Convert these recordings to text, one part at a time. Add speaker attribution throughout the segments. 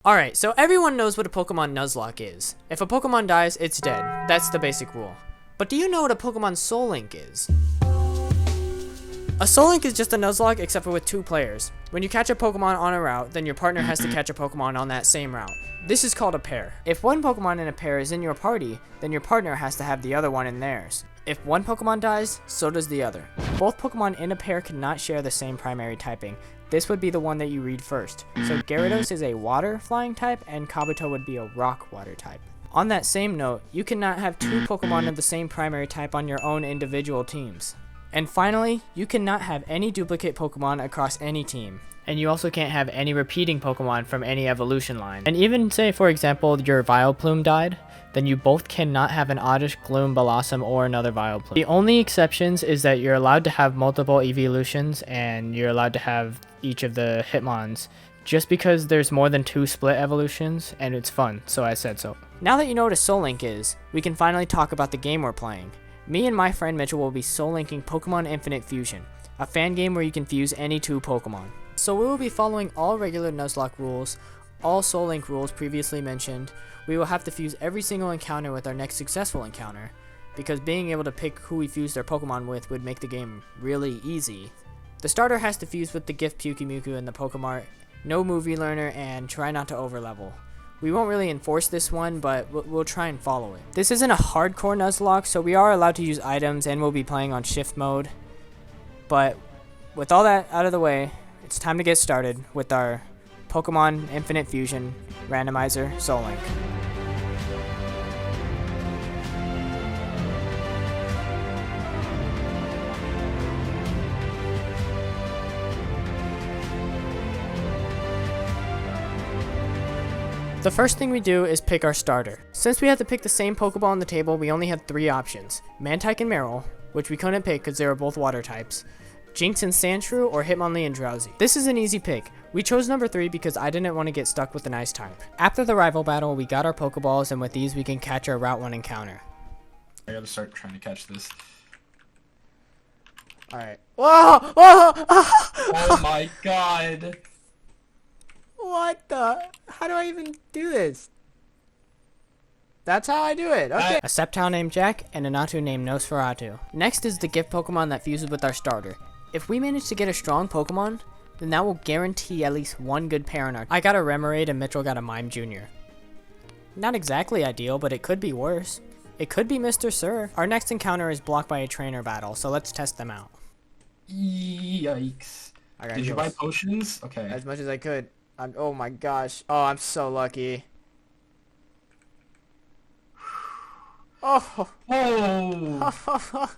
Speaker 1: Alright, so everyone knows what a Pokemon Nuzlocke is. If a Pokemon dies, it's dead. That's the basic rule. But do you know what a Pokemon Soul-Link is? A Soul-Link is just a Nuzlocke except for with two players. When you catch a Pokemon on a route, then your partner has to catch a Pokemon on that same route. This is called a pair. If one Pokemon in a pair is in your party, then your partner has to have the other one in theirs. If one Pokemon dies, so does the other. Both Pokemon in a pair cannot share the same primary typing. This would be the one that you read first. So Gyarados is a water flying type and Kabuto would be a rock water type. On that same note, you cannot have two Pokemon of the same primary type on your own individual teams. And finally, you cannot have any duplicate Pokemon across any team. And you also can't have any repeating Pokemon from any evolution line. And even say, for example, your Vileplume died, then you both cannot have an Oddish, Gloom, Blossom, or another Vileplume. The only exceptions is that you're allowed to have multiple evolutions and you're allowed to have each of the Hitmons, just because there's more than two split evolutions and it's fun, so I said so. Now that you know what a Soul-Link is, we can finally talk about the game we're playing. Me and my friend Mitchell will be Soul-Linking Pokémon Infinite Fusion, a fan game where you can fuse any two Pokemon. So we will be following all regular Nuzlocke rules, all Soul-Link rules previously mentioned. We will have to fuse every single encounter with our next successful encounter, because being able to pick who we fuse their Pokemon with would make the game really easy. The starter has to fuse with the gift Pyukumuku in the Pokemart, no movie learner, and try not to overlevel. We won't really enforce this one, but we'll try and follow it. This isn't a hardcore Nuzlocke, so we are allowed to use items and we'll be playing on shift mode. But with all that out of the way, it's time to get started with our Pokemon Infinite Fusion Randomizer Soul-Link. The first thing we do is pick our starter. Since we have to pick the same Pokeball on the table, we only had three options. Mantike and Marill, which we couldn't pick because they were both water types. Jinx and Sandshrew, or Hitmonlee and Drowsy. This is an easy pick. We chose number 3 because I didn't want to get stuck with an ice type. After the rival battle, we got our Pokeballs, and with these we can catch our Route 1 encounter.
Speaker 2: I gotta start trying to catch this.
Speaker 1: Alright. Whoa! Whoa!
Speaker 2: Oh my god!
Speaker 1: What the? How do I even do this? That's how I do it. Okay. A Sceptile named Jack and a Natu named Nosferatu. Next is the gift Pokemon that fuses with our starter. If we manage to get a strong Pokemon, then that will guarantee at least one good pair in our. I got a Remoraid and Mitchell got a Mime Jr. Not exactly ideal, but it could be worse. It could be Mr. Sir. Our next encounter is blocked by a trainer battle, so let's test them out.
Speaker 2: Yikes. Did you buy potions? Okay.
Speaker 1: As much as I could. Oh my gosh. Oh, I'm so lucky. Oh.
Speaker 2: Oh.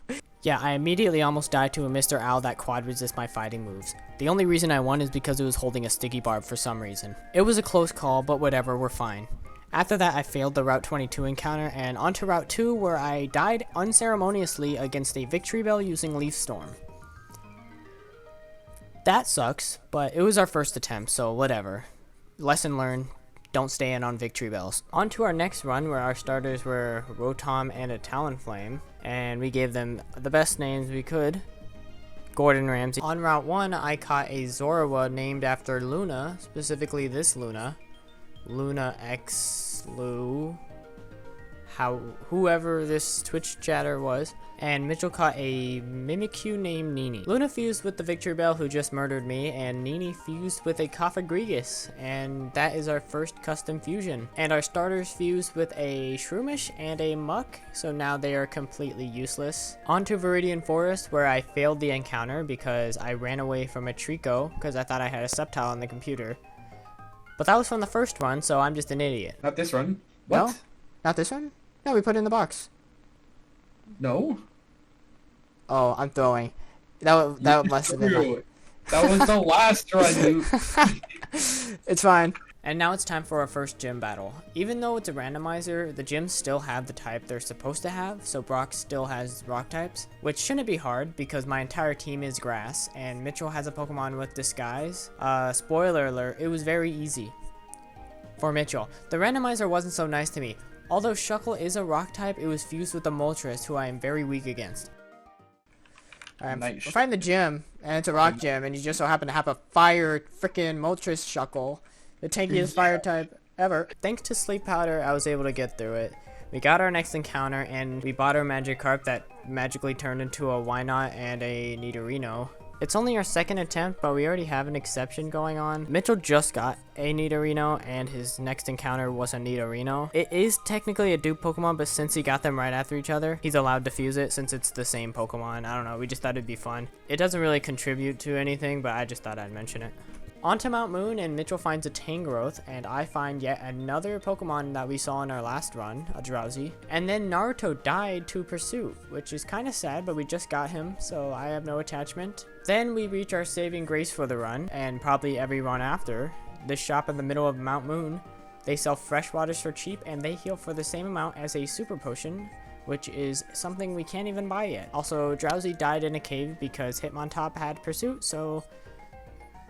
Speaker 1: Yeah, I immediately almost died to a Mr. Owl that quad resists my fighting moves. The only reason I won is because it was holding a sticky barb for some reason. It was a close call, but whatever, we're fine. After that, I failed the Route 22 encounter and onto Route 2 where I died unceremoniously against a Victory Bell using Leaf Storm. That sucks, but it was our first attempt, so whatever. Lesson learned, don't stay in on Victory Bells. On to our next run where our starters were Rotom and a Talonflame, and we gave them the best names we could. Gordon Ramsay. On Route 1, I caught a Zorua named after Luna, specifically this Luna. Luna X Lu. Whoever this Twitch chatter was. And Mitchell caught a Mimikyu named Nini. Luna fused with the Victory Bell who just murdered me, and Nini fused with a Cofagrigus, and that is our first custom fusion. And our starters fused with a Shroomish and a Muck, so now they are completely useless. On to Viridian Forest, where I failed the encounter because I ran away from a Trico because I thought I had a Sceptile on the computer. But that was from the first run, so I'm just an idiot.
Speaker 2: Not this run. What?
Speaker 1: No? Not this one? No, we put it in the box.
Speaker 2: No?
Speaker 1: Oh, I'm throwing. That must have been.
Speaker 2: That was the last run, you.
Speaker 1: It's fine. And now it's time for our first gym battle. Even though it's a randomizer, the gyms still have the type they're supposed to have, so Brock still has rock types, which shouldn't be hard because my entire team is grass, and Mitchell has a Pokemon with Disguise. Spoiler alert, it was very easy for Mitchell. The randomizer wasn't so nice to me. Although Shuckle is a rock type, it was fused with the Moltres, who I am very weak against. Alright,
Speaker 2: Nice.
Speaker 1: we're fighting the gym, and it's a rock gym, and you just so happen to have a fire frickin' Moltres Shuckle. The tankiest fire type ever. Thanks to Sleep Powder, I was able to get through it. We got our next encounter, and we bought our Magikarp that magically turned into a Wynot and a Nidorino. It's only our second attempt, but we already have an exception going on. Mitchell just got a Nidorino, and his next encounter was a Nidorino. It is technically a dupe Pokemon, but since he got them right after each other, he's allowed to fuse it since it's the same Pokemon. I don't know, we just thought it'd be fun. It doesn't really contribute to anything, but I just thought I'd mention it. On to Mount Moon, and Mitchell finds a Tangrowth, and I find yet another Pokemon that we saw in our last run, a Drowsy. And then Naruto died to Pursuit, which is kind of sad, but we just got him, so I have no attachment. Then we reach our saving grace for the run, and probably every run after. This shop in the middle of Mount Moon. They sell fresh waters for cheap, and they heal for the same amount as a super potion, which is something we can't even buy yet. Also, Drowsy died in a cave because Hitmontop had Pursuit, so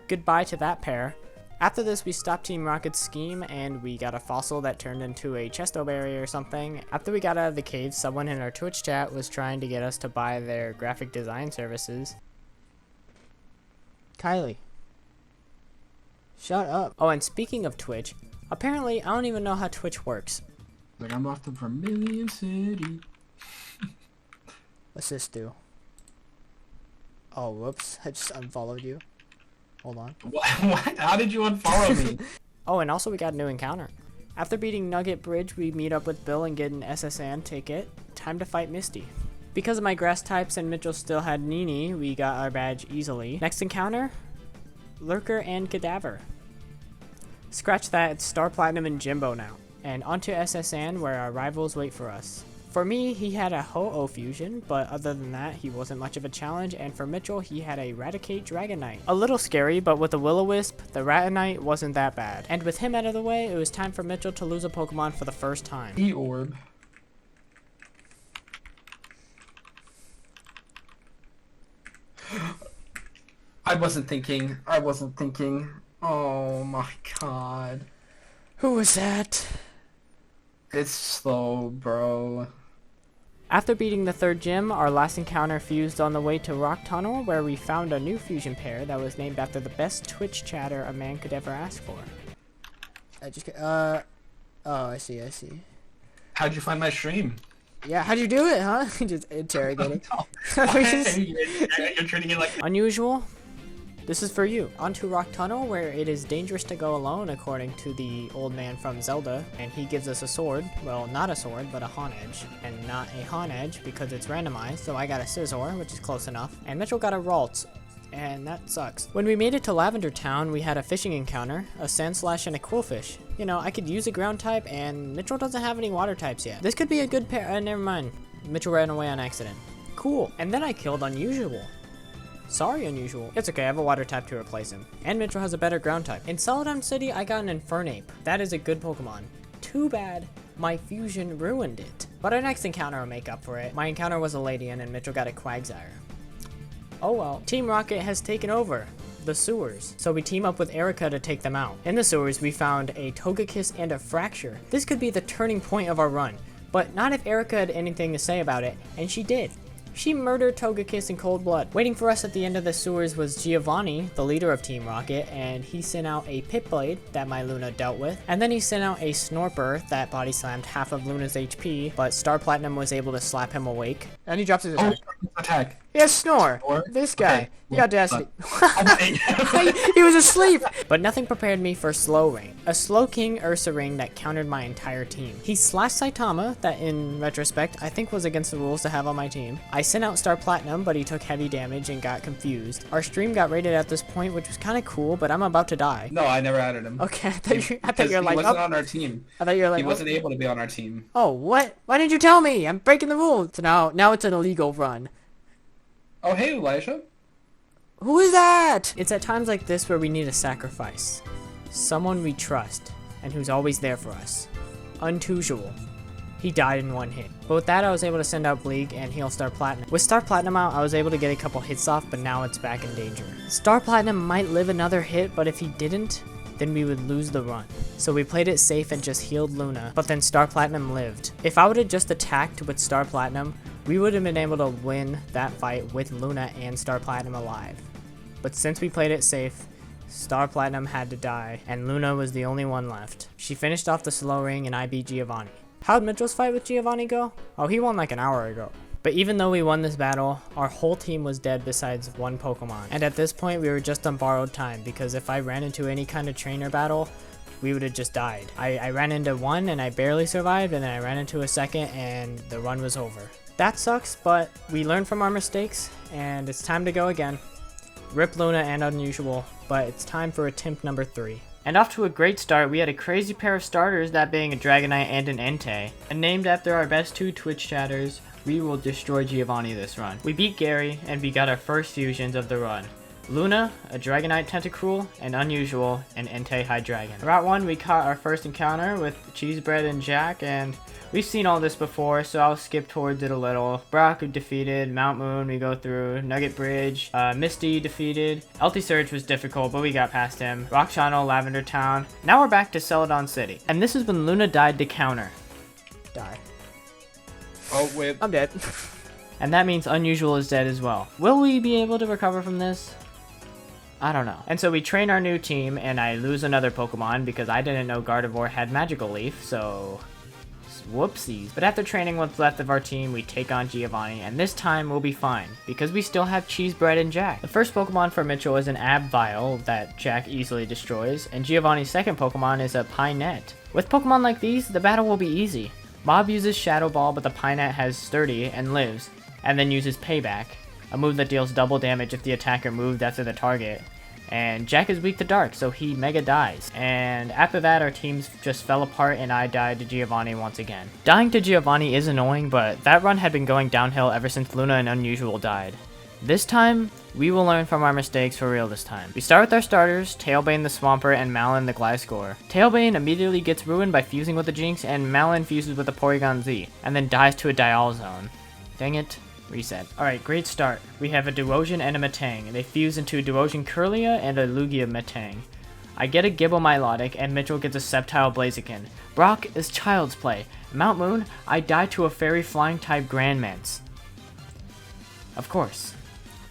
Speaker 1: goodbye to that pair. After this, we stopped Team Rocket's scheme, and we got a fossil that turned into a Chesto Berry or something. After we got out of the cave, someone in our Twitch chat was trying to get us to buy their graphic design services. Kylie. Shut up. Oh, and speaking of Twitch, apparently I don't even know how Twitch works.
Speaker 2: Like I'm off to Vermilion City.
Speaker 1: What's this do? Oh, whoops. I just unfollowed you. Hold on.
Speaker 2: What? How did you unfollow me?
Speaker 1: Oh, and also we got a new encounter. After beating Nugget Bridge, we meet up with Bill and get an SSN ticket. Time to fight Misty. Because of my grass types and Mitchell still had Nini, we got our badge easily. Next encounter? Lurker and Cadaver. Scratch that, it's Star Platinum and Jimbo now. And onto SSN where our rivals wait for us. For me, he had a Ho-Oh fusion, but other than that, he wasn't much of a challenge, and for Mitchell, he had a Raticate Dragonite. A little scary, but with the Will-O-Wisp, the Ratonite wasn't that bad. And with him out of the way, it was time for Mitchell to lose a Pokemon for the first time.
Speaker 2: E-Orb. I wasn't thinking. Oh my god.
Speaker 1: Who was that?
Speaker 2: It's slow, bro.
Speaker 1: After beating the third gym, our last encounter fused on the way to Rock Tunnel, where we found a new fusion pair that was named after the best Twitch chatter a man could ever ask for. Oh, I see.
Speaker 2: How'd you find my stream?
Speaker 1: Yeah, how'd you do it, huh? Just interrogating.
Speaker 2: You're treating it like
Speaker 1: unusual. This is for you. Onto Rock Tunnel, where it is dangerous to go alone, according to the old man from Zelda, and he gives us a sword. Well, not a sword, but a Honedge. And not a Honedge, because it's randomized, so I got a Scizor, which is close enough. And Mitchell got a Ralts, and that sucks. When we made it to Lavender Town, we had a fishing encounter, a Sandslash and a Quillfish. You know, I could use a ground type, and Mitchell doesn't have any water types yet. This could be a good pair. Never mind. Mitchell ran away on accident. Cool. And then I killed Unusual. Sorry, Unusual. It's okay, I have a water type to replace him. And Mitchell has a better ground type. In Celadon City, I got an Infernape. That is a good Pokemon. Too bad my fusion ruined it. But our next encounter will make up for it. My encounter was a Ladian, and Mitchell got a Quagsire. Oh well. Team Rocket has taken over the sewers, so we team up with Erica to take them out. In the sewers, we found a Togekiss and a Fracture. This could be the turning point of our run, but not if Erica had anything to say about it, and she did. She murdered Togekiss in cold blood. Waiting for us at the end of the sewers was Giovanni, the leader of Team Rocket, and he sent out a Pit-Blade that my Luna dealt with, and then he sent out a Snorper that body slammed half of Luna's HP, but Star Platinum was able to slap him awake. And he drops his attack.
Speaker 2: Attack.
Speaker 1: Yes, Snore. This guy.
Speaker 2: Okay.
Speaker 1: The audacity. He was asleep. But nothing prepared me for Slow Ring. A Slow King Ursa Ring that countered my entire team. He slashed Saitama, that in retrospect I think was against the rules to have on my team. I sent out Star Platinum, but he took heavy damage and got confused. Our stream got rated at this point, which was kind of cool, but I'm about to die.
Speaker 2: No, I never added him.
Speaker 1: Okay, I thought you were like,
Speaker 2: he wasn't on our team.
Speaker 1: I thought you were like,
Speaker 2: he wasn't able to be on our team.
Speaker 1: Oh, what? Why didn't you tell me? I'm breaking the rules. So now it's an illegal run.
Speaker 2: Oh, hey, Elisha.
Speaker 1: Who is that? It's at times like this where we need a sacrifice. Someone we trust, and who's always there for us. Unusual. He died in one hit. But with that, I was able to send out Bleak and heal Star Platinum. With Star Platinum out, I was able to get a couple hits off, but now it's back in danger. Star Platinum might live another hit, but if he didn't, then we would lose the run. So we played it safe and just healed Luna, but then Star Platinum lived. If I would have just attacked with Star Platinum, we would have been able to win that fight with Luna and Star Platinum alive. But since we played it safe, Star Platinum had to die, and Luna was the only one left. She finished off the slow ring and I beat Giovanni. How'd Mitchell's fight with Giovanni go? Oh, he won like an hour ago. But even though we won this battle, our whole team was dead besides one Pokemon. And at this point, we were just on borrowed time, because if I ran into any kind of trainer battle, we would have just died. I ran into one and I barely survived, and then I ran into a second and the run was over. That sucks, but we learned from our mistakes, and it's time to go again. Rip Luna and Unusual, but it's time for attempt number 3. And off to a great start, we had a crazy pair of starters, that being a Dragonite and an Entei. And named after our best 2 Twitch chatters, we will destroy Giovanni this run. We beat Gary, and we got our first fusions of the run. Luna, a Dragonite Tentacruel, and Unusual, an Entei Hydreigon. Route 1, we caught our first encounter with Cheesebread and Jack, and we've seen all this before, so I'll skip towards it a little. Brock defeated, Mount Moon we go through, Nugget Bridge, Misty defeated, LT Surge was difficult, but we got past him, Rock Channel, Lavender Town. Now we're back to Celadon City, and this is when Luna died to counter. Die.
Speaker 2: Oh, wait.
Speaker 1: I'm dead. And that means Unusual is dead as well. Will we be able to recover from this? I don't know. And so we train our new team, and I lose another Pokemon because I didn't know Gardevoir had Magical Leaf, so whoopsies. But after training what's left of our team, we take on Giovanni, and this time we'll be fine, because we still have Cheesebread and Jack. The first Pokemon for Mitchell is an Abvile that Jack easily destroys, and Giovanni's second Pokemon is a Pinette. With Pokemon like these, the battle will be easy. Mob uses Shadow Ball, but the Pinette has Sturdy and lives, and then uses Payback, a move that deals double damage if the attacker moved after the target. And Jack is weak to Dark, so he Mega dies. And after that, our teams just fell apart and I died to Giovanni once again. Dying to Giovanni is annoying, but that run had been going downhill ever since Luna and Unusual died. This time, we will learn from our mistakes for real this time. We start with our starters, Tailbane the Swampert and Malin the Gliscor. Tailbane immediately gets ruined by fusing with the Jinx, and Malin fuses with the Porygon Z, and then dies to a Dial Zone. Dang it. Reset. Alright, great start. We have a Duosion and a Metang. They fuse into a Duosion Kirlia and a Lugia Metang. I get a Gibble Milotic, and Mitchell gets a Sceptile Blaziken. Brock is Child's Play. Mount Moon, I die to a Fairy Flying type Grandmance. Of course.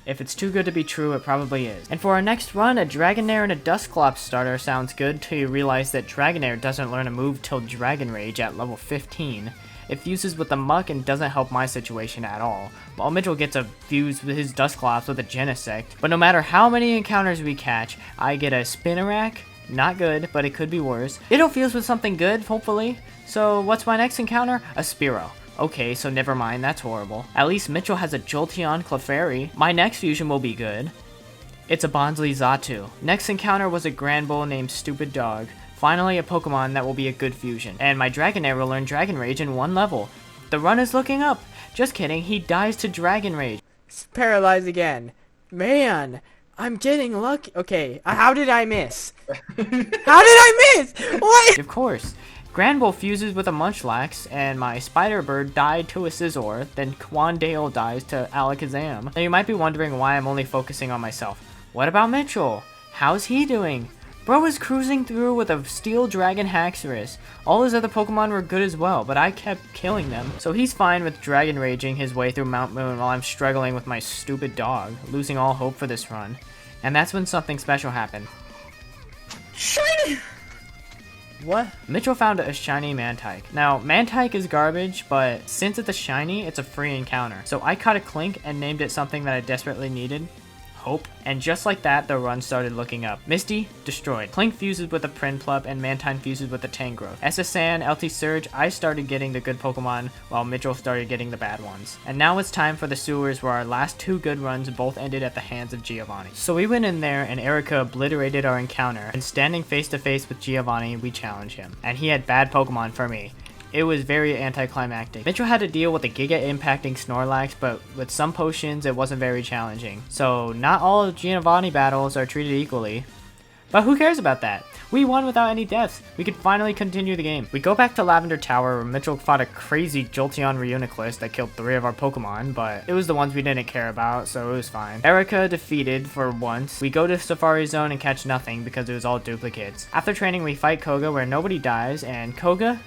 Speaker 1: If it's too good to be true, it probably is. And for our next run, a Dragonair and a Dusclops starter sounds good till you realize that Dragonair doesn't learn a move till Dragon Rage at level 15. It fuses with the Muck and doesn't help my situation at all, while Mitchell gets a fuse with his Dusclops with a Genesect. But no matter how many encounters we catch, I get a Spinarak, not good, but it could be worse. It'll fuse with something good, hopefully. So what's my next encounter? A Spearow. Okay, so never mind, that's horrible. At least Mitchell has a Jolteon Clefairy. My next fusion will be good. It's a Bonsly Xatu. Next encounter was a Granbull named Stupid Dog. Finally, a Pokemon that will be a good fusion. And my Dragonair will learn Dragon Rage in 1 level. The run is looking up. Just kidding, he dies to Dragon Rage. It's paralyzed again. Man, I'm getting lucky. Okay, how did I miss? How did I miss? What? Of course. Granbull fuses with a Munchlax, and my Spider-Bird died to a Scizor, then Quandale dies to Alakazam. Now you might be wondering why I'm only focusing on myself. What about Mitchell? How's he doing? Bro was cruising through with a Steel Dragon Haxorus. All his other Pokemon were good as well, but I kept killing them. So he's fine with Dragon Raging his way through Mount Moon while I'm struggling with my stupid dog, losing all hope for this run. And that's when something special happened. Shiny! What? Mitchell found a shiny Mantike. Now, Mantike is garbage, but since it's a shiny, it's a free encounter. So I caught a Clink and named it something that I desperately needed. Hope. And just like that, the run started looking up. Misty, destroyed. Clink fuses with a Prinplup, and Mantine fuses with a Tangrowth. SSN, LT Surge, I started getting the good Pokemon, while Mitchell started getting the bad ones. And now it's time for the sewers, where our last 2 good runs both ended at the hands of Giovanni. So we went in there, and Erica obliterated our encounter, and standing face to face with Giovanni, we challenged him. And he had bad Pokemon for me. It was very anticlimactic. Mitchell had to deal with a Giga impacting Snorlax, but with some potions it wasn't very challenging. So not all of Giovanni battles are treated equally. But who cares about that? We won without any deaths. We could finally continue the game. We go back to Lavender Tower where Mitchell fought a crazy Jolteon Reuniclus that killed 3 of our Pokemon, but it was the ones we didn't care about, so it was fine. Erica defeated for once. We go to Safari Zone and catch nothing because it was all duplicates. After training we fight Koga where nobody dies, and Koga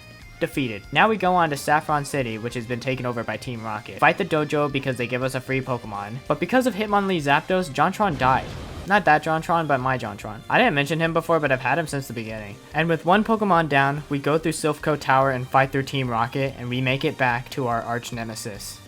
Speaker 1: defeated. Now we go on to Saffron City, which has been taken over by Team Rocket. Fight the dojo because they give us a free Pokemon, but because of Hitmonlee Zapdos, Jontron died. Not that Jontron, but my Jontron. I didn't mention him before, but I've had him since the beginning. And with one Pokemon down, we go through Silphco Tower and fight through Team Rocket, and we make it back to our arch nemesis,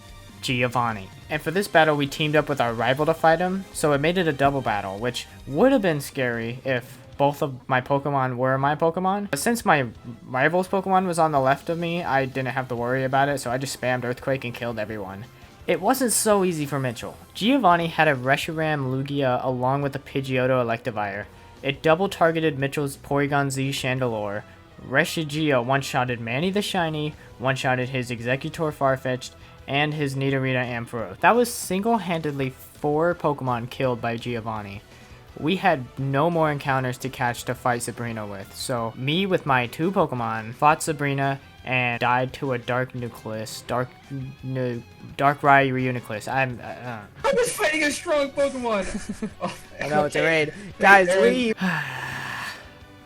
Speaker 1: Giovanni. And for this battle, we teamed up with our rival to fight him, so it made it a double battle, which would have been scary if both of my Pokemon were my Pokemon. But since my rival's Pokemon was on the left of me, I didn't have to worry about it, so I just spammed Earthquake and killed everyone. It wasn't so easy for Mitchell. Giovanni had a Reshiram Lugia along with a Pidgeotto Electivire. It double targeted Mitchell's Porygon Z Chandelure. Reshigia one-shotted Manny the Shiny, one-shotted his Executor Farfetch'd, and his Nidorina Ampharos. That was single-handedly 4 Pokemon killed by Giovanni. We had no more encounters to catch to fight Sabrina with, so me with my 2 Pokemon fought Sabrina and died to a Dark Nucleus, Dark Reuniclus.
Speaker 2: I was fighting a strong Pokemon. Oh,
Speaker 1: I know it's a raid. Guys, leave!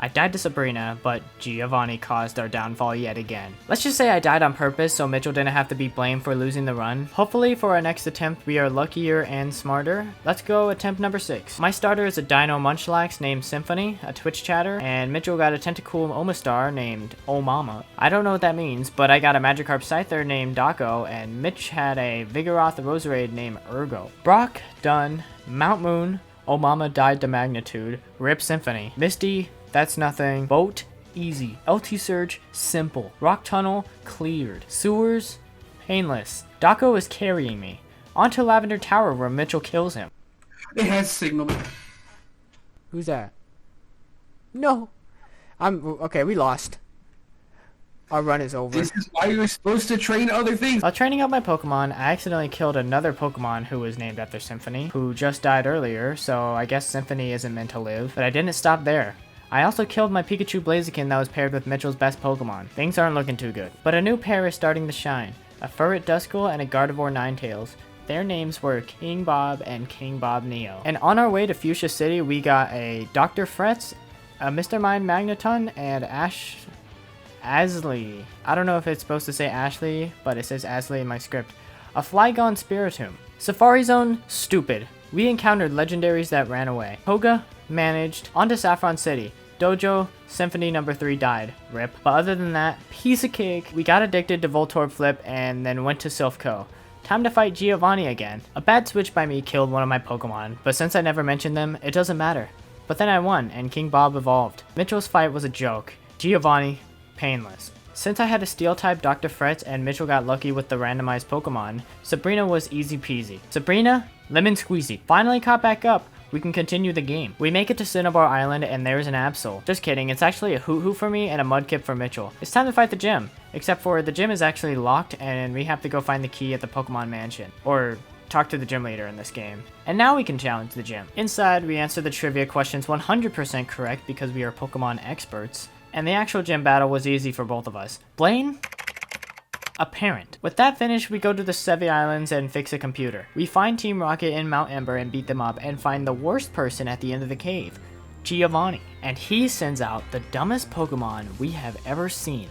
Speaker 1: I died to Sabrina, but Giovanni caused our downfall yet again. Let's just say I died on purpose so Mitchell didn't have to be blamed for losing the run. Hopefully for our next attempt we are luckier and smarter. Let's go attempt number 6. My starter is a Dino Munchlax named Symphony, a Twitch chatter, and Mitchell got a Tentacool Omastar named Oh Mama. I don't know what that means, but I got a Magikarp Scyther named Daco, and Mitch had a Vigoroth Roserade named Ergo. Brock, done. Mount Moon, Oh Mama died to Magnitude. Rip Symphony. Misty, that's nothing. Boat, easy. LT Surge, simple. Rock Tunnel, cleared. Sewers, painless. Daco is carrying me. Onto Lavender Tower where Mitchell kills him.
Speaker 2: It has signal.
Speaker 1: Who's that? No. Okay, we lost. Our run is over.
Speaker 2: This is why you're supposed to train other things.
Speaker 1: While training up my Pokemon, I accidentally killed another Pokemon who was named after Symphony, who just died earlier, so I guess Symphony isn't meant to live. But I didn't stop there. I also killed my Pikachu Blaziken that was paired with Mitchell's best Pokemon. Things aren't looking too good. But a new pair is starting to shine. A Furret Duskull and a Gardevoir Ninetales. Their names were King Bob and King Bob Neo. And on our way to Fuchsia City, we got a Dr. Fretz, a Mr. Mime Magneton, and Asley. I don't know if it's supposed to say Ashley, but it says Asley in my script. A Flygon Spiritomb. Safari Zone, stupid. We encountered legendaries that ran away. Koga, managed. Onto Saffron City. Dojo, Symphony number 3 died. Rip. But other than that, piece of cake. We got addicted to Voltorb Flip and then went to Silphco. Time to fight Giovanni again. A bad switch by me killed one of my Pokemon, but since I never mentioned them, it doesn't matter. But then I won, and King Bob evolved. Mitchell's fight was a joke. Giovanni, painless. Since I had a Steel-type Dr. Fretz and Mitchell got lucky with the randomized Pokemon, Sabrina was easy peasy. Sabrina, lemon squeezy. Finally caught back up. We can continue the game. We make it to Cinnabar Island and there's an Absol. Just kidding, it's actually a Hoo-Hoo for me and a Mudkip for Mitchell. It's time to fight the gym. Except for the gym is actually locked and we have to go find the key at the Pokemon Mansion. Or talk to the gym leader in this game. And now we can challenge the gym. Inside, we answer the trivia questions 100% correct because we are Pokemon experts. And the actual gym battle was easy for both of us. Blaine? Apparent. With that finished, we go to the Sevi Islands and fix a computer. We find Team Rocket in Mount Ember and beat them up and find the worst person at the end of the cave, Giovanni. And he sends out the dumbest Pokemon we have ever seen,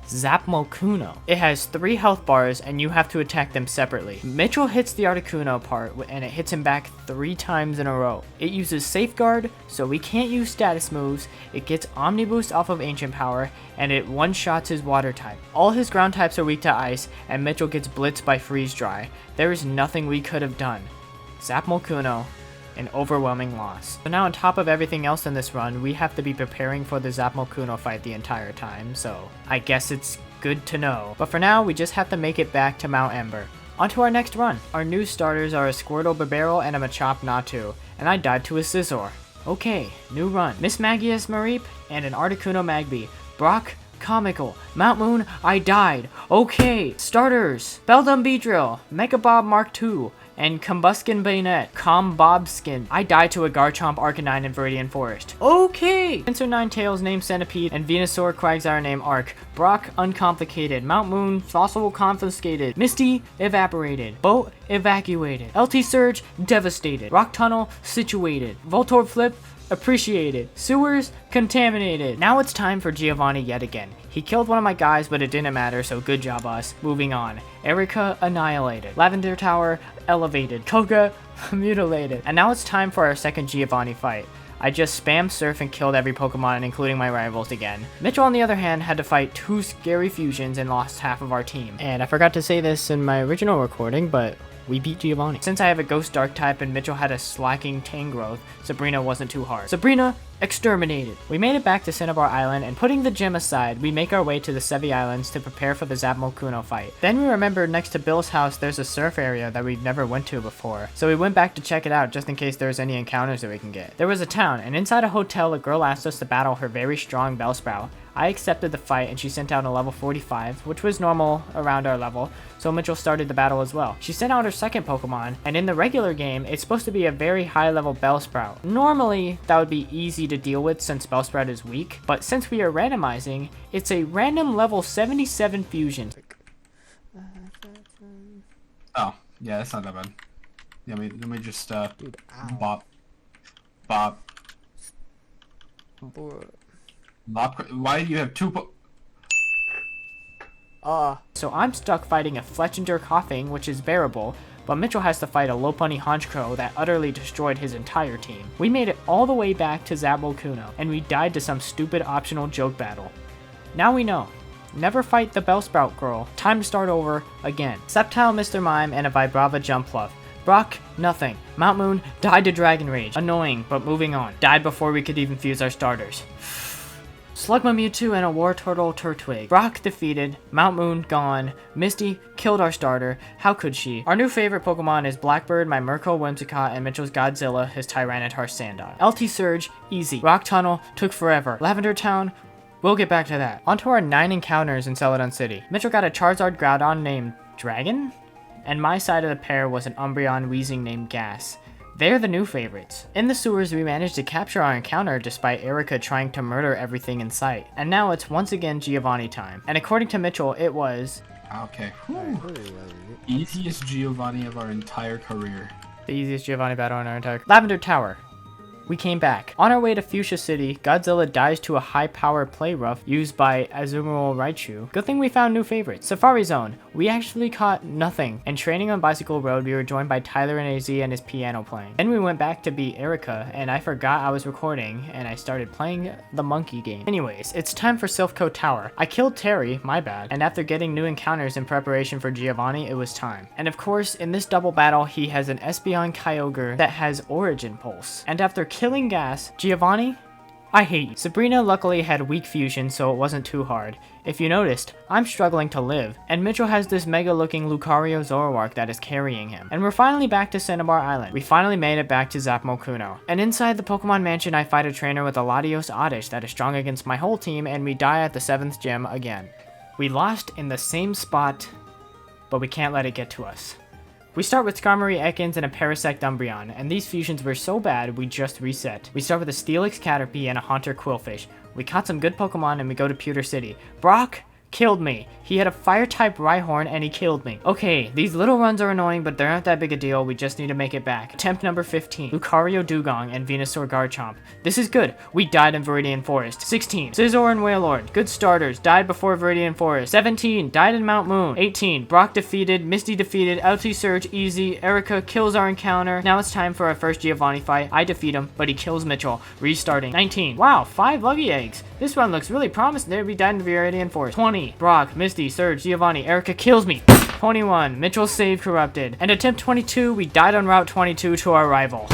Speaker 1: Zapmokuno. It has 3 health bars and you have to attack them separately. Mitchell hits the Articuno part and it hits him back 3 times in a row. It uses Safeguard, so we can't use status moves. It gets Omni Boost off of Ancient Power and it one-shots his water type. All his ground types are weak to ice and Mitchell gets blitzed by Freeze Dry. There is nothing we could have done. Zapmokuno, an overwhelming loss. So now on top of everything else in this run, we have to be preparing for the Zapmokuno fight the entire time, so I guess it's good to know. But for now, we just have to make it back to Mount Ember. On to our next run. Our new starters are a Squirtle Bibarel and a Machop Natu, and I died to a Scizor. Okay, new run. Miss Magius Mareep and an Articuno Magby. Brock, comical. Mount Moon, I died. Okay, starters. Beldum Beedrill, Megabob Mark II, and Combuskin Bayonet, Combobskin. I died to a Garchomp Arcanine in Viridian Forest. Okay! Pinsir Ninetales named Centipede, and Venusaur Quagsire named Arc. Brock, uncomplicated. Mount Moon, Fossil confiscated. Misty, evaporated. Boat, evacuated. LT Surge, devastated. Rock Tunnel, situated. Voltorb Flip, appreciated. Sewers, contaminated. Now it's time for Giovanni yet again. He killed one of my guys, but it didn't matter, so good job us. Moving on. Erica, annihilated. Lavender Tower, elevated. Koga, mutilated. And now it's time for our second Giovanni fight. I just spammed Surf and killed every Pokemon, including my rivals again. Mitchell, on the other hand, had to fight 2 scary fusions and lost half of our team. And I forgot to say this in my original recording, but we beat Giovanni. Since I have a Ghost Dark type and Mitchell had a slacking Tangrowth, Sabrina wasn't too hard. Sabrina, exterminated. We made it back to Cinnabar Island, and putting the gym aside, we make our way to the Sevi Islands to prepare for the Zapmo-Kuno fight. Then we remembered next to Bill's house there's a surf area that we've never went to before, so we went back to check it out just in case there's any encounters that we can get. There was a town, and inside a hotel a girl asked us to battle her very strong Bellsprout. I accepted the fight and she sent out a level 45, which was normal around our level, so Mitchell started the battle as well. She sent out her second Pokemon, and in the regular game, it's supposed to be a very high level Bellsprout. Normally, that would be easy to deal with since Bellsprout is weak, but since we are randomizing, it's a random level 77 fusion.
Speaker 3: Oh, yeah, that's not that bad. Yeah, let me just,
Speaker 1: Dude,
Speaker 3: bop. Why do you have 2
Speaker 1: So I'm stuck fighting a Fletchinder Coughing, which is bearable, but Mitchell has to fight a Lopunny Honchkrow that utterly destroyed his entire team. We made it all the way back to Zapmo-Kuno, and we died to some stupid optional joke battle. Now we know. Never fight the Bellsprout girl. Time to start over again. Sceptile Mr. Mime and a Vibrava Jumpluff. Brock, nothing. Mount Moon died to Dragon Rage. Annoying, but moving on. Died before we could even fuse our starters. Slugma Mewtwo and a War Turtle Turtwig. Brock defeated, Mount Moon gone, Misty killed our starter, how could she? Our new favorite Pokemon is Blackbird, my Murkrow Whimsicott, and Mitchell's Godzilla, his Tyranitar Sandile. LT Surge, easy. Rock Tunnel, took forever. Lavender Town, we'll get back to that. On to our 9 encounters in Celadon City. Mitchell got a Charizard Groudon named Dragon, and my side of the pair was an Umbreon Weezing named Gas. They're the new favorites. In the sewers, we managed to capture our encounter despite Erica trying to murder everything in sight. And now it's once again Giovanni time. And according to Mitchell, it was...
Speaker 3: Okay. Easiest Giovanni of our entire career.
Speaker 1: The easiest Giovanni battle in our entire... Lavender Tower. We came back. On our way to Fuchsia City, Godzilla dies to a high-power play rough used by Azumarill Raichu. Good thing we found new favorites. Safari Zone. We actually caught nothing. And training on Bicycle Road, we were joined by Tyler and AZ and his piano playing. Then we went back to beat Erica, and I forgot I was recording, and I started playing the monkey game. Anyways, it's time for Silphco Tower. I killed Terry, my bad, and after getting new encounters in preparation for Giovanni, it was time. And of course, in this double battle, he has an Espeon Kyogre that has Origin Pulse. And after killing Gas, Giovanni, I hate you. Sabrina luckily had weak fusion, so it wasn't too hard. If you noticed, I'm struggling to live, and Mitchell has this mega looking Lucario Zoroark that is carrying him. And we're finally back to Cinnabar Island. We finally made it back to Zapmo-Kuno. And inside the Pokemon Mansion, I fight a trainer with a Latios Oddish that is strong against my whole team, and we die at the 7th gym again. We lost in the same spot, but we can't let it get to us. We start with Skarmory Ekans and a Parasect Umbreon, and these fusions were so bad we just reset. We start with a Steelix Caterpie and a Haunter Quillfish. We caught some good Pokemon and we go to Pewter City. Brock killed me. He had a Fire-type Rhyhorn and he killed me. Okay, these little runs are annoying, but they're not that big a deal. We just need to make it back. Attempt number 15. Lucario Dugong and Venusaur Garchomp. This is good. We died in Viridian Forest. 16. Scizor and Wailord. Good starters. Died before Viridian Forest. 17. Died in Mount Moon. 18. Brock defeated. Misty defeated. LT Surge easy. Erica kills our encounter. Now it's time for our first Giovanni fight. I defeat him, but he kills Mitchell. Restarting. 19. Wow, 5 Lucky Eggs. This one looks really promising. There we died in Viridian Forest. 20. Brock, Misty, Surge, Giovanni, Erica kills me. 21. Mitchell's save corrupted. And attempt 22, we died on Route 22 to our rival.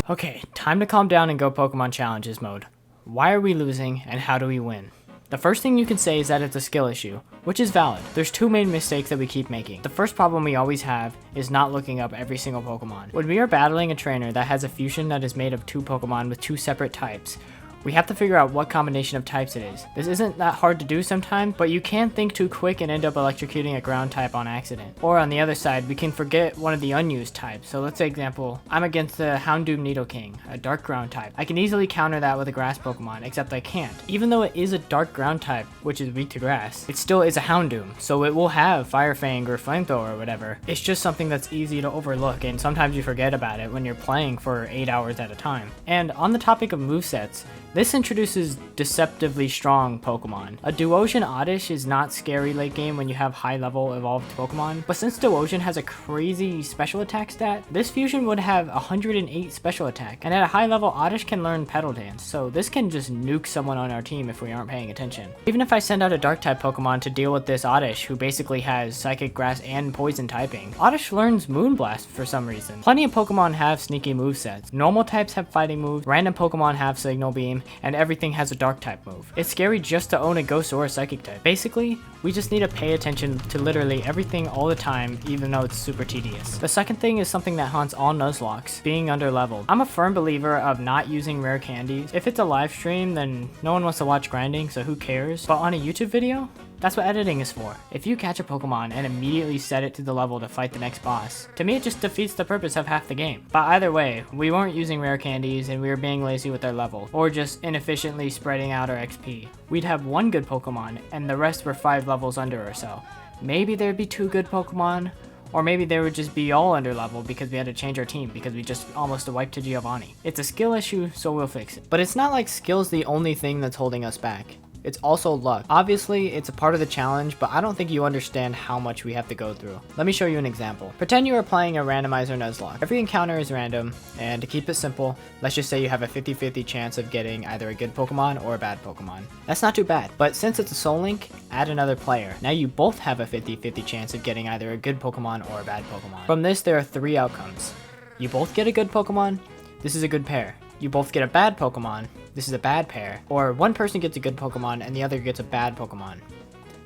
Speaker 1: Okay, time to calm down and go Pokemon Challenges mode. Why are we losing and how do we win? The first thing you can say is that it's a skill issue, which is valid. There's 2 main mistakes that we keep making. The first problem we always have is not looking up every single Pokemon. When we are battling a trainer that has a fusion that is made of 2 Pokemon with 2 separate types, We have to figure out what combination of types it is. This isn't that hard to do sometimes, but you can think too quick and end up electrocuting a ground type on accident. Or on the other side, we can forget one of the unused types. So let's say example, I'm against the Houndoom Nidoking, a dark ground type. I can easily counter that with a grass Pokemon, except I can't. Even though it is a dark ground type, which is weak to grass, it still is a Houndoom, so it will have Fire Fang or Flamethrower or whatever. It's just something that's easy to overlook, and sometimes you forget about it when you're playing for 8 hours at a time. And on the topic of movesets, this introduces deceptively strong Pokemon. A Duosion Oddish is not scary late game when you have high level evolved Pokemon, but since Duosion has a crazy special attack stat, this fusion would have 108 special attack, and at a high level Oddish can learn Petal Dance, so this can just nuke someone on our team if we aren't paying attention. Even if I send out a dark type Pokemon to deal with this Oddish, who basically has Psychic, Grass, and Poison typing, Oddish learns Moonblast for some reason. Plenty of Pokemon have sneaky movesets. Normal types have fighting moves, random Pokemon have Signal Beam, and everything has a dark type move. It's scary just to own a ghost or a psychic type. Basically, we just need to pay attention to literally everything all the time, even though it's super tedious. The second thing is something that haunts all Nuzlockes, being underleveled. I'm a firm believer of not using rare candies. If it's a live stream, then no one wants to watch grinding, so who cares? But on a YouTube video, that's what editing is for. If you catch a Pokemon and immediately set it to the level to fight the next boss, to me it just defeats the purpose of half the game. But either way, we weren't using rare candies and we were being lazy with our level, or just inefficiently spreading out our XP. We'd have one good Pokemon and the rest were 5 levels under or so. Maybe there'd be 2 good Pokemon, or maybe they would just be all under level because we had to change our team because we just almost wiped to Giovanni. It's a skill issue, so we'll fix it. But it's not like skill's the only thing that's holding us back. It's also luck. Obviously, it's a part of the challenge, but I don't think you understand how much we have to go through. Let me show you an example. Pretend you are playing a randomizer Nuzlocke. Every encounter is random, and to keep it simple, let's just say you have a 50-50 chance of getting either a good Pokemon or a bad Pokemon. That's not too bad, but since it's a Soul-Link, add another player. Now you both have a 50-50 chance of getting either a good Pokemon or a bad Pokemon. From this, there are 3 outcomes. You both get a good Pokemon, this is a good pair. You both get a bad Pokemon, this is a bad pair. Or one person gets a good Pokemon and the other gets a bad Pokemon.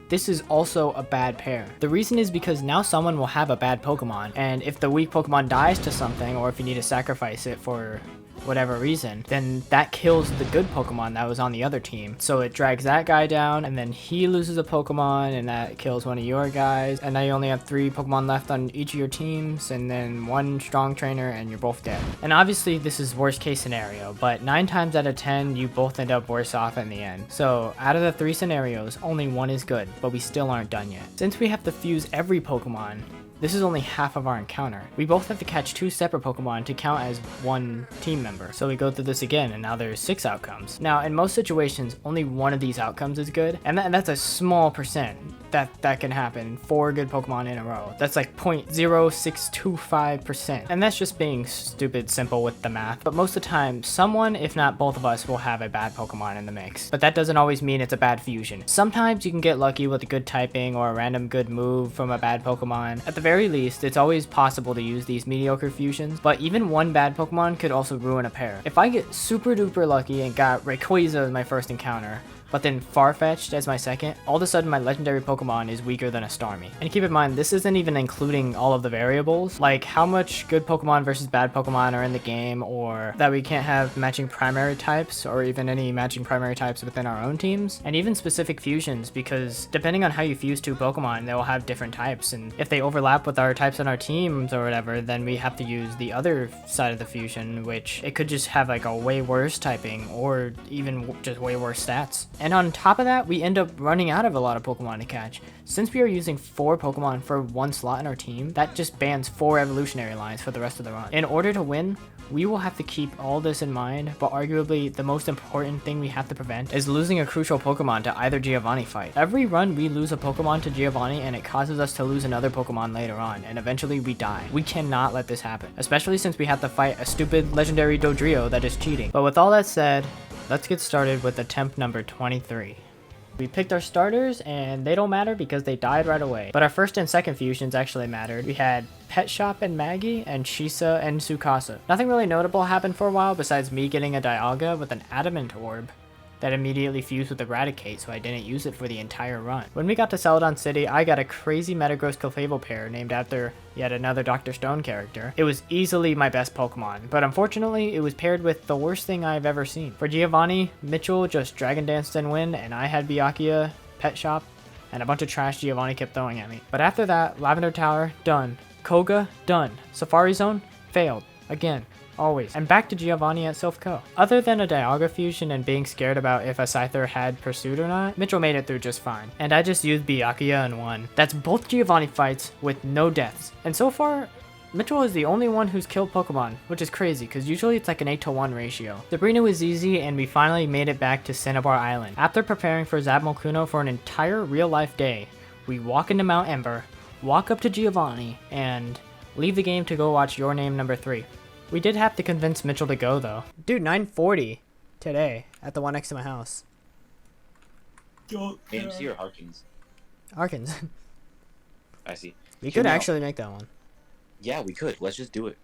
Speaker 1: This is also a bad pair. The reason is because now someone will have a bad Pokemon, and if the weak Pokemon dies to something, or if you need to sacrifice it for whatever reason, then that kills the good Pokemon that was on the other team. So it drags that guy down, and then he loses a Pokemon, and that kills one of your guys, and now you only have 3 Pokemon left on each of your teams, and then 1 strong trainer, and you're both dead. And obviously this is worst case scenario, but 9 times out of 10 you both end up worse off in the end. So out of the 3 scenarios, only 1 is good, but we still aren't done yet. Since we have to fuse every Pokemon, this is only half of our encounter. We both have to catch 2 separate Pokemon to count as 1 team member. So we go through this again, and now there's 6 outcomes. Now, in most situations, only 1 of these outcomes is good, and that's a small percent that can happen. 4 good Pokemon in a row. That's like 0.0625%. And that's just being stupid simple with the math. But most of the time, someone, if not both of us, will have a bad Pokemon in the mix. But that doesn't always mean it's a bad fusion. Sometimes you can get lucky with a good typing or a random good move from a bad Pokemon. At the very least, it's always possible to use these mediocre fusions, but even 1 bad Pokemon could also ruin a pair. If I get super duper lucky and got Rayquaza as my first encounter, but then Farfetch'd as my second, all of a sudden my legendary Pokemon is weaker than a Starmie. And keep in mind, this isn't even including all of the variables, like how much good Pokemon versus bad Pokemon are in the game, or that we can't have matching primary types, or even any matching primary types within our own teams, and even specific fusions, because depending on how you fuse 2 Pokemon, they will have different types, and if they overlap with our types on our teams or whatever, then we have to use the other side of the fusion, which it could just have like a way worse typing, or even just way worse stats. And on top of that, we end up running out of a lot of Pokemon to catch. Since we are using 4 Pokemon for 1 slot in our team, that just bans 4 evolutionary lines for the rest of the run. In order to win, we will have to keep all this in mind, but arguably the most important thing we have to prevent is losing a crucial Pokemon to either Giovanni fight. Every run we lose a Pokemon to Giovanni and it causes us to lose another Pokemon later on, and eventually we die. We cannot let this happen, especially since we have to fight a stupid legendary Dodrio that is cheating. But with all that said, let's get started with attempt number 23. We picked our starters and they don't matter because they died right away. But our first and second fusions actually mattered. We had Pet Shop and Maggie and Shisa and Tsukasa. Nothing really notable happened for a while besides me getting a Dialga with an Adamant Orb that immediately fused with Eradicate, so I didn't use it for the entire run. When we got to Celadon City, I got a crazy Metagross Clefable pair named after yet another Dr. Stone character. It was easily my best Pokemon, but unfortunately, it was paired with the worst thing I've ever seen. For Giovanni, Mitchell just Dragon Danced and win, and I had Byakuya, Pet Shop, and a bunch of trash Giovanni kept throwing at me. But after that, Lavender Tower, done. Koga, done. Safari Zone, failed. Again. Always. And back to Giovanni at Silph Co. Other than a Dialga fusion and being scared about if a Scyther had pursuit or not, Mitchell made it through just fine. And I just used Byakuya and won. That's both Giovanni fights with no deaths. And so far, Mitchell is the only one who's killed Pokemon, which is crazy because usually it's like an 8-to-1 ratio. Sabrina was easy and we finally made it back to Cinnabar Island. After preparing for Zapmokuno for an entire real-life day, we walk into Mount Ember, walk up to Giovanni, and leave the game to go watch Your Name number 3. We did have to convince Mitchell to go though. Dude, 9:40 today at the one next to my house.
Speaker 4: AMC or Harkins?
Speaker 1: Harkins.
Speaker 4: I see.
Speaker 1: We could actually make that one.
Speaker 4: Yeah, we could. Let's just do it.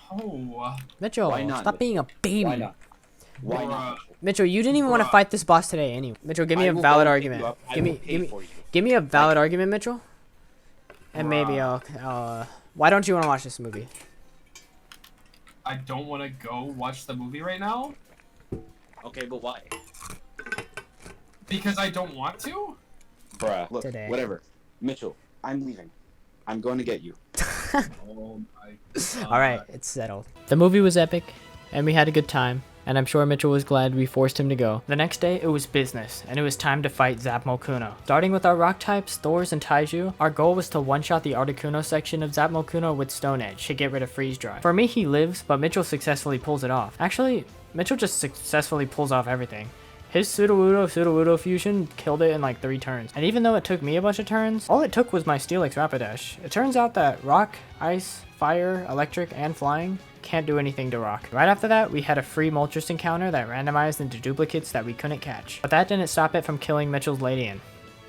Speaker 3: Oh.
Speaker 1: Mitchell,
Speaker 4: Why not?
Speaker 1: stop being a baby.
Speaker 4: Why not? Why not?
Speaker 1: Mitchell, you didn't even want to fight this boss today anyway. Mitchell, give me a valid argument. Give me a valid argument, Mitchell. And maybe I'll why don't you want to watch this movie?
Speaker 3: I don't want to go watch the movie right now.
Speaker 4: Okay, but why?
Speaker 3: Because I don't want to?
Speaker 4: Bruh, look,
Speaker 1: Today.
Speaker 4: whatever. Mitchell, I'm leaving. I'm going to get you.
Speaker 3: Oh my God.
Speaker 1: Alright, it's settled. The movie was epic, and we had a good time, and I'm sure Mitchell was glad we forced him to go. The next day, it was business, and it was time to fight Zapmokuno. Starting with our rock types, Thors and Taiju, our goal was to one-shot the Articuno section of Zapmokuno with Stone Edge to get rid of Freeze Dry. For me, he lives, but Mitchell successfully pulls it off. Actually, Mitchell just successfully pulls off everything. His Sudowoodo fusion killed it in like 3 turns. And even though it took me a bunch of turns, all it took was my Steelix Rapidash. It turns out that rock, ice, fire, electric, and flying can't do anything to rock. Right after that, we had a free Moltres encounter that randomized into duplicates that we couldn't catch. But that didn't stop it from killing Mitchell's Ladian,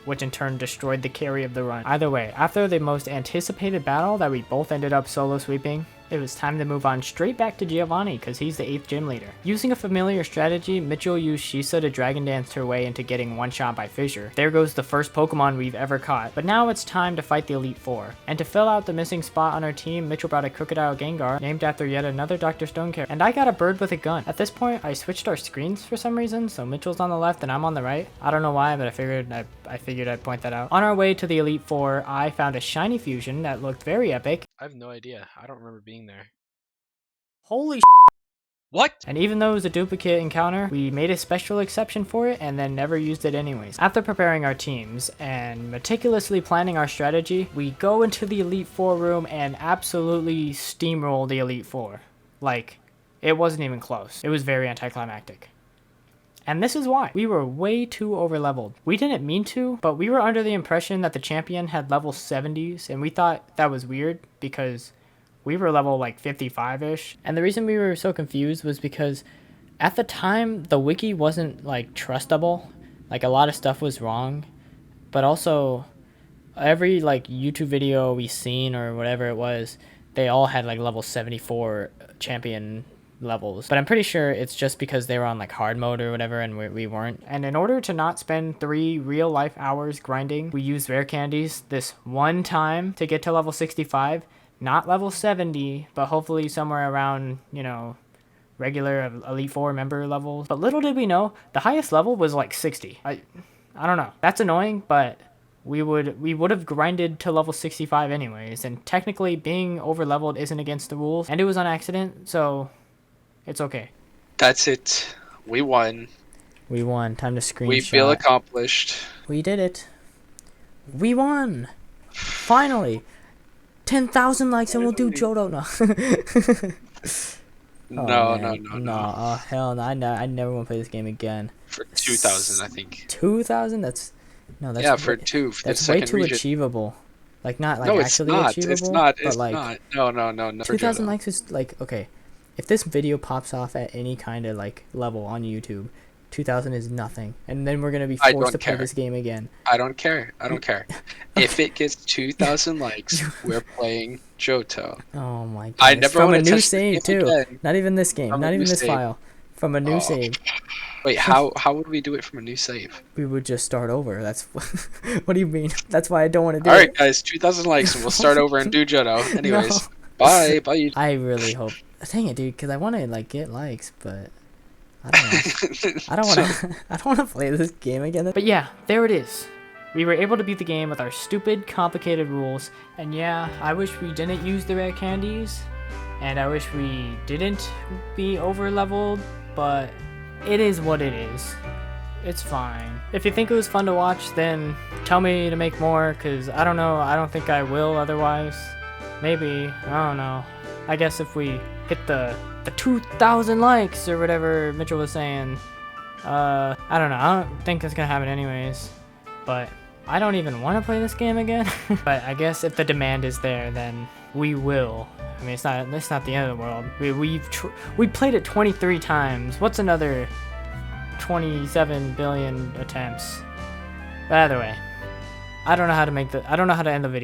Speaker 1: which in turn destroyed the carry of the run. Either way, after the most anticipated battle that we both ended up solo sweeping, it was time to move on straight back to Giovanni because he's the 8th gym leader. Using a familiar strategy, Mitchell used Shisa to Dragon Dance her way into getting one-shot by Fissure. There goes the first Pokemon we've ever caught. But now it's time to fight the Elite Four. And to fill out the missing spot on our team, Mitchell brought a Crocodile Gengar, named after yet another Dr. Stone character. And I got a bird with a gun. At this point, I switched our screens for some reason, so Mitchell's on the left and I'm on the right. I don't know why, but I figured I'd point that out. On our way to the Elite Four, I found a shiny fusion that looked very epic.
Speaker 5: I have no idea. I don't remember being there.
Speaker 1: Holy
Speaker 5: What?
Speaker 1: And even though it was a duplicate encounter, we made a special exception for it and then never used it anyways. After preparing our teams and meticulously planning our strategy, we go into the Elite Four room and absolutely steamroll the Elite Four. Like, it wasn't even close. It was very anticlimactic. And this is why. We were way too overleveled. We didn't mean to, but we were under the impression that the champion had level 70s, and we thought that was weird because we were level like 55-ish. And the reason we were so confused was because at the time, the wiki wasn't like trustable. Like a lot of stuff was wrong, but also every like YouTube video we seen or whatever it was, they all had like level 74 champion levels. But I'm pretty sure it's just because they were on like hard mode or whatever and we weren't. And in order to not spend 3 real life hours grinding, we used rare candies this one time to get to level 65. Not level 70, but hopefully somewhere around, you know, regular Elite Four member levels. But little did we know, the highest level was like 60. I don't know. That's annoying, but we would have grinded to level 65 anyways. And technically being over leveled isn't against the rules. And it was on accident, so it's okay.
Speaker 5: That's it. We won.
Speaker 1: We won. Time to screenshot.
Speaker 5: We feel accomplished.
Speaker 1: We did it. We won. Finally. 10,000 likes and we'll do Johto. No. No. Hell no. I never want to play this game again.
Speaker 5: For 2,000, I think.
Speaker 1: 2,000? That's
Speaker 5: yeah, for two. For
Speaker 1: that's
Speaker 5: the
Speaker 1: way
Speaker 5: second
Speaker 1: too
Speaker 5: region.
Speaker 1: Achievable. Like not like
Speaker 5: no,
Speaker 1: actually
Speaker 5: not.
Speaker 1: achievable.
Speaker 5: It's not.
Speaker 1: But
Speaker 5: It's
Speaker 1: like,
Speaker 5: not. No.
Speaker 1: 2,000 likes is like, okay. If this video pops off at any kind of like level on YouTube, 2,000 is nothing, and then we're gonna be forced to play this game again.
Speaker 5: I don't care. If it gets 2,000 likes, we're playing Johto.
Speaker 1: Oh my god!
Speaker 5: I never
Speaker 1: from a
Speaker 5: want to
Speaker 1: new
Speaker 5: touch the
Speaker 1: save
Speaker 5: game
Speaker 1: too.
Speaker 5: again.
Speaker 1: Not even this game.
Speaker 5: From
Speaker 1: Not
Speaker 5: a
Speaker 1: even
Speaker 5: new
Speaker 1: this
Speaker 5: save.
Speaker 1: file. From a new save.
Speaker 5: Wait, how would we do it from a new save?
Speaker 1: We would just start over. That's what do you mean? That's why I don't want to do
Speaker 5: Alright
Speaker 1: it.
Speaker 5: guys, 2,000 likes and we'll start over and do Johto. Anyways,
Speaker 1: No.
Speaker 5: bye.
Speaker 1: I really hope. Dang it, dude, because I want to like get likes, but I don't know. I don't want to. I don't want to play this game again. But yeah, there it is. We were able to beat the game with our stupid, complicated rules. And yeah, I wish we didn't use the rare candies, and I wish we didn't be over leveled. But it is what it is. It's fine. If you think it was fun to watch, then tell me to make more, because I don't know. I don't think I will otherwise. Maybe. I don't know. I guess if we hit the 2,000 likes or whatever Mitchell was saying. I don't know. I don't think it's gonna happen anyways. But I don't even want to play this game again. But I guess if the demand is there, then we will. I mean, it's not the end of the world. We played it 23 times. What's another 27 billion attempts? But either way, I don't know how to end the video.